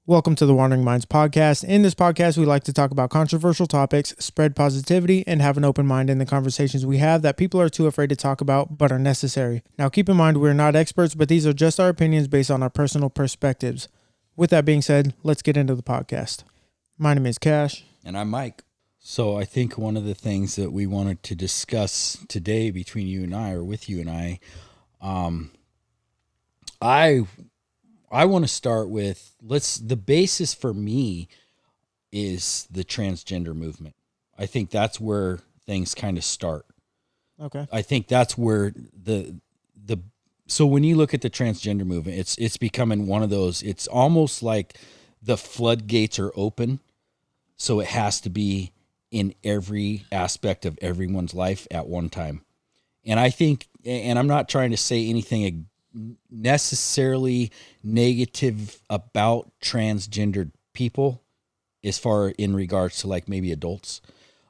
Welcome to the Wandering Minds podcast. In this podcast, we like to talk about controversial topics, spread positivity, and have an open mind in the conversations we have that people are too afraid to talk about but are necessary. Now, keep in mind, we're not experts, but these are just our opinions based on our personal perspectives. With that being said, let's get into the podcast. My name is Cash. And I'm Mike. So I think one of the things that we wanted to discuss today between you and I, or with you and I want to start with, the basis for me is the transgender movement. I think that's where things kind of start. Okay. I think that's where so when you look at the transgender movement, it's becoming one of those, it's almost like the floodgates are open. So it has to be in every aspect of everyone's life at one time. And I think, and I'm not trying to say anything necessarily negative about transgendered people as far in regards to like maybe adults.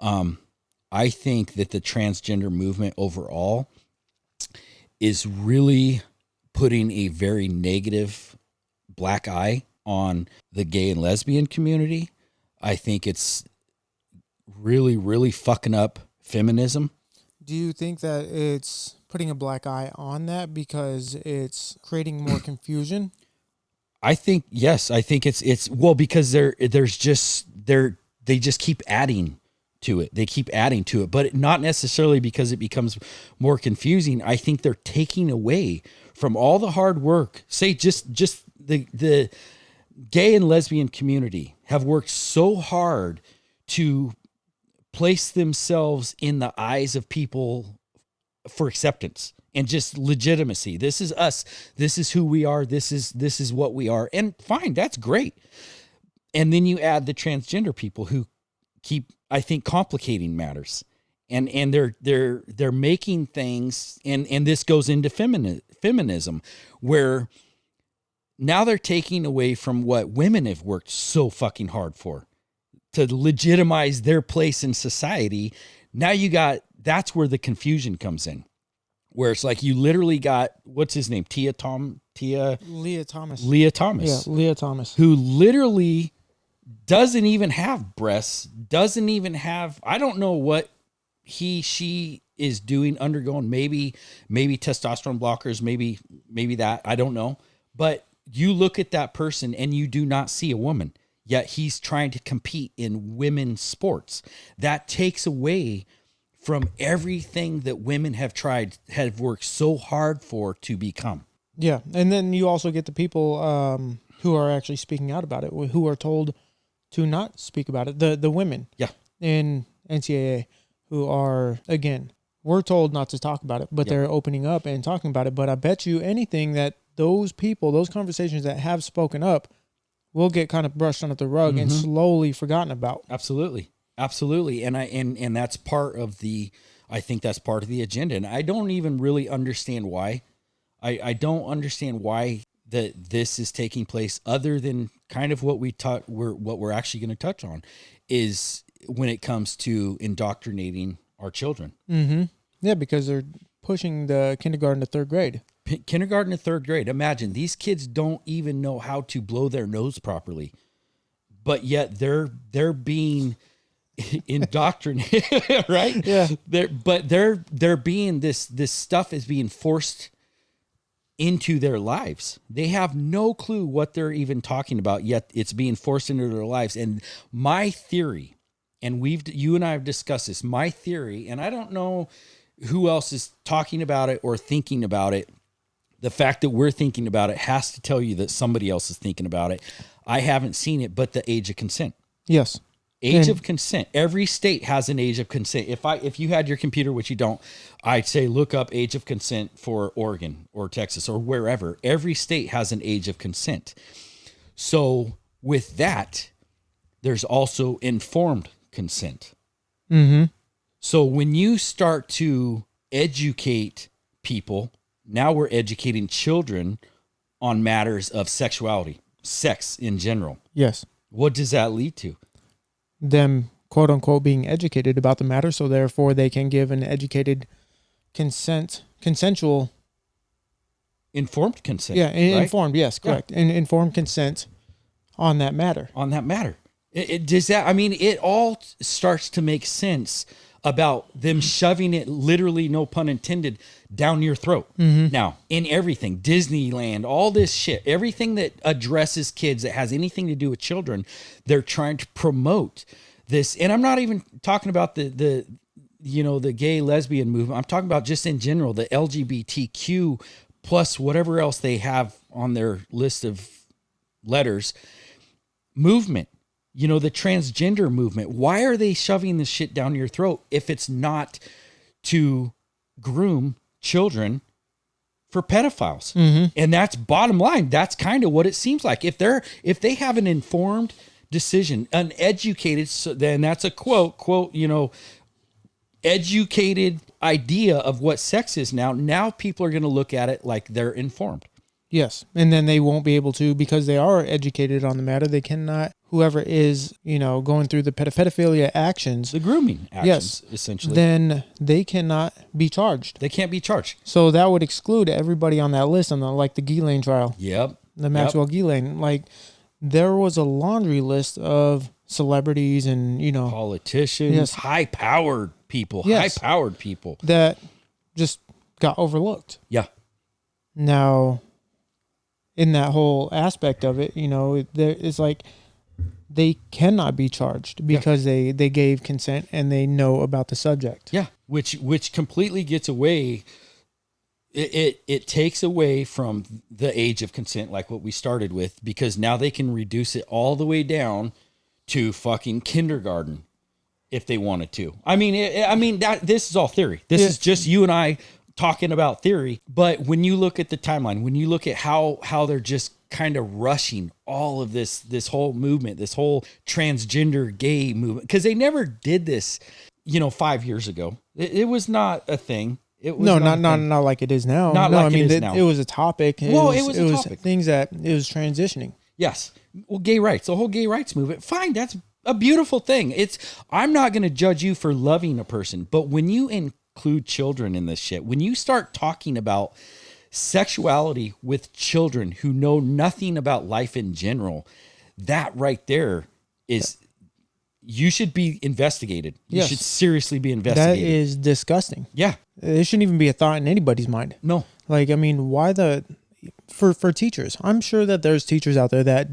I think that the transgender movement overall is really putting a very negative black eye on the gay and lesbian community. I think it's really, really fucking up feminism. Do you think that it's putting a black eye on that because it's creating more confusion? I think, yes, I think it's well, because they just keep adding to it. They keep adding to it, but not necessarily because it becomes more confusing. I think they're taking away from all the hard work. Say just the gay and lesbian community have worked so hard to place themselves in the eyes of people for acceptance and just legitimacy. This is us. This is who we are. This is what we are. And fine, that's great. And then you add the transgender people who keep, I think, complicating matters. And they're making things, and this goes into feminism, where now they're taking away from what women have worked so fucking hard for, to legitimize their place in society. Now that's where the confusion comes in, where it's like you literally got, what's his name? Leah Thomas. Yeah, Leah Thomas. Who literally doesn't even have breasts, doesn't even have, I don't know what she is doing, undergoing, maybe testosterone blockers, maybe that, I don't know. But you look at that person and you do not see a woman. Yet he's trying to compete in women's sports. That takes away from everything that women have worked so hard for to become. Yeah, and then you also get the people who are actually speaking out about it, who are told to not speak about it. The women, in NCAA, who are, again, we're told not to talk about it, but they're opening up and talking about it. But I bet you anything that those people, those conversations that have spoken up, will get kind of brushed under the rug and slowly forgotten about. Absolutely. And that's part of I think that's part of the agenda. And I don't even really understand why. I don't understand why that this is taking place, other than kind of what we're actually going to touch on is when it comes to indoctrinating our children. Mm-hmm. Yeah, because they're pushing the kindergarten to third grade. Kindergarten to third grade. Imagine these kids don't even know how to blow their nose properly, but yet they're being indoctrinated, right? Yeah. They're being this stuff is being forced into their lives. They have no clue what they're even talking about, yet it's being forced into their lives. And my theory, and you and I have discussed this, my theory, and I don't know who else is talking about it or thinking about it. The fact that we're thinking about it has to tell you that somebody else is thinking about it. I haven't seen it, but the age of consent. Yes. Age of consent. Every state has an age of consent. If you had your computer, which you don't, I'd say look up age of consent for Oregon or Texas or wherever. Every state has an age of consent. So with that, there's also informed consent. Mm-hmm. So when you start to educate people, now we're educating children on matters of sexuality, sex in general. Yes. What does that lead to? Them, quote unquote, being educated about the matter, so therefore they can give an educated consensual. Informed consent. Yeah, right? informed, yes, correct. Yeah. And informed consent on that matter. It does that. I mean, it all starts to make sense about them shoving it, literally, no pun intended, down your throat. Now, in everything, Disneyland, all this shit, everything that addresses kids, that has anything to do with children, they're trying to promote this. And I'm not even talking about the gay lesbian movement. I'm talking about just in general, the LGBTQ plus whatever else they have on their list of letters movement. The transgender movement. Why are they shoving this shit down your throat if it's not to groom children for pedophiles? And that's bottom line. That's kind of what it seems like. If they have an informed decision, uneducated, so then that's a quote, educated idea of what sex is now people are going to look at it like they're informed. Yes. And then they won't be able to, because they are educated on the matter. They cannot, whoever is, going through the pedophilia actions, the grooming actions, essentially, then they cannot be charged. They can't be charged. So that would exclude everybody on that list on the Ghislaine trial. Yep. The Maxwell Ghislaine. There was a laundry list of celebrities and, politicians, high-powered people, that just got overlooked. Yeah. Now, in that whole aspect of it, it's like they cannot be charged because they gave consent and they know about the subject. Yeah, which completely gets away. It takes away from the age of consent, like what we started with, because now they can reduce it all the way down to fucking kindergarten if they wanted to. I mean that this is all theory. This is just you and I talking about theory. But when you look at the timeline, when you look at how they're just kind of rushing all of this whole movement, this whole transgender gay movement, because they never did this, 5 years ago. It was not a thing. It was not like it is now. It was a topic. It was a topic. Things that it was transitioning. Yes. Well, gay rights, the whole gay rights movement. Fine. That's a beautiful thing. I'm not going to judge you for loving a person, but when you include children in this shit, when you start talking about sexuality with children who know nothing about life in general, that right there is, you should be investigated. You should seriously be investigated. That is disgusting. Yeah. It shouldn't even be a thought in anybody's mind. No. Why for teachers? I'm sure that there's teachers out there that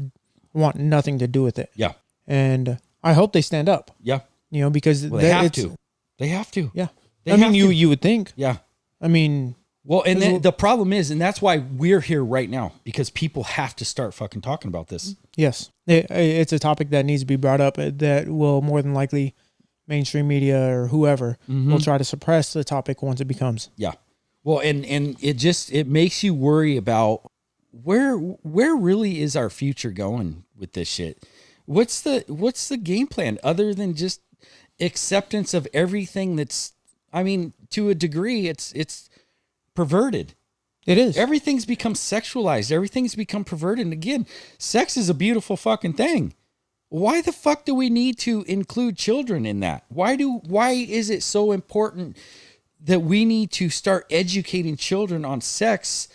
want nothing to do with it. Yeah. And I hope they stand up. Yeah. Because they have to. They have to. Yeah. You would think. Yeah. Well, and then the problem is, and that's why we're here right now, because people have to start fucking talking about this. Yes. It's a topic that needs to be brought up that will more than likely mainstream media or whoever will try to suppress the topic once it becomes. Yeah. Well, and it makes you worry about where really is our future going with this shit? What's the game plan other than just acceptance of everything that's, to a degree, it's perverted. It is. Everything's become sexualized. Everything's become perverted. And again, sex is a beautiful fucking thing. Why the fuck do we need to include children in that? Why is it so important that we need to start educating children on sex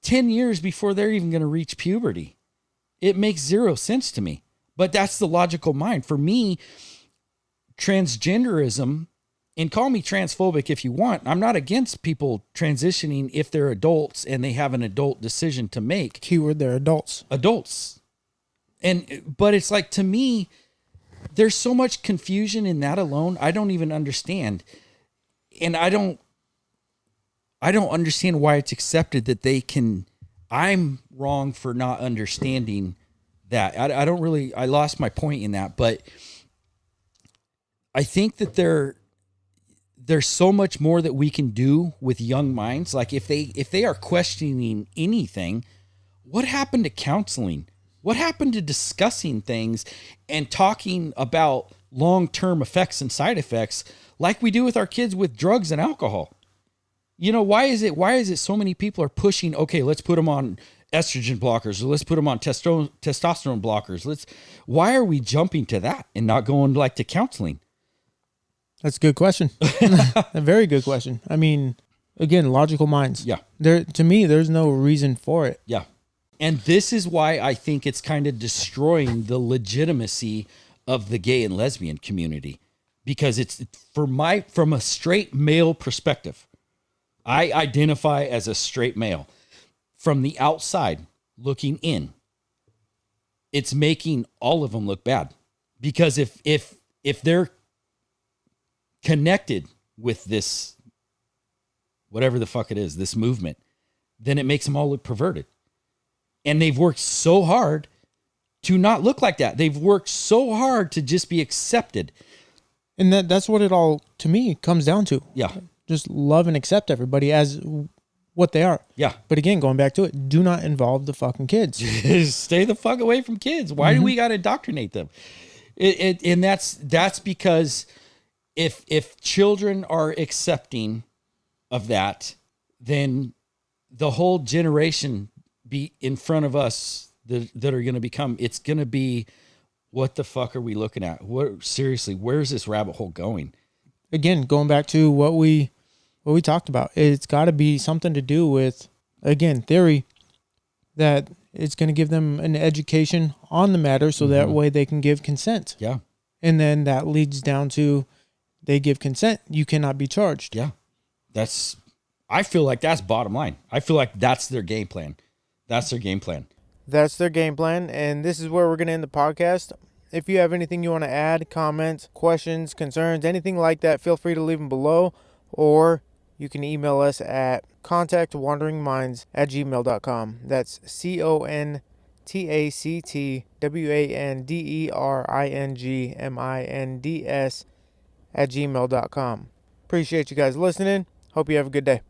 10 years before they're even going to reach puberty? It makes zero sense to me. But that's the logical mind. For me, transgenderism, and call me transphobic if you want, I'm not against people transitioning if they're adults and they have an adult decision to make. Keyword, they're adults. Adults. But it's like, to me, there's so much confusion in that alone. I don't even understand. And I don't understand why it's accepted that they can. I'm wrong for not understanding that. I lost my point in that, but I think that there's so much more that we can do with young minds. Like if they are questioning anything, what happened to counseling? What happened to discussing things and talking about long-term effects and side effects like we do with our kids with drugs and alcohol? Why is it so many people are pushing, okay, let's put them on estrogen blockers, or let's put them on testosterone blockers. Why are we jumping to that and not going to counseling? That's a good question. A very good question. Again, logical minds. Yeah. To me, there's no reason for it. Yeah. And this is why I think it's kind of destroying the legitimacy of the gay and lesbian community, because it's from a straight male perspective. I identify as a straight male. From the outside looking in, it's making all of them look bad, because if they're connected with this, whatever the fuck it is, this movement, then it makes them all look perverted. And they've worked so hard to not look like that. They've worked so hard to just be accepted. And that's what it all, to me, comes down to. Yeah. Just love and accept everybody as what they are. Yeah. But again, going back to it, do not involve the fucking kids. Stay the fuck away from kids. Why do we got to indoctrinate them? And that's because if children are accepting of that, then the whole generation be in front of us that are going to become, it's going to be, what the fuck are we looking at? Seriously, where's this rabbit hole going? Again, going back to what we talked about, it's got to be something to do with, again, theory, that it's going to give them an education on the matter, so that way they can give consent. Yeah. And then that leads down to, they give consent, you cannot be charged. Yeah. I feel like that's bottom line. I feel like that's their game plan. That's their game plan. That's their game plan, and this is where we're going to end the podcast. If you have anything you want to add, comment, questions, concerns, anything like that, feel free to leave them below, or you can email us at contactwanderingminds@gmail.com. That's contactwanderingminds@gmail.com. Appreciate you guys listening. Hope you have a good day.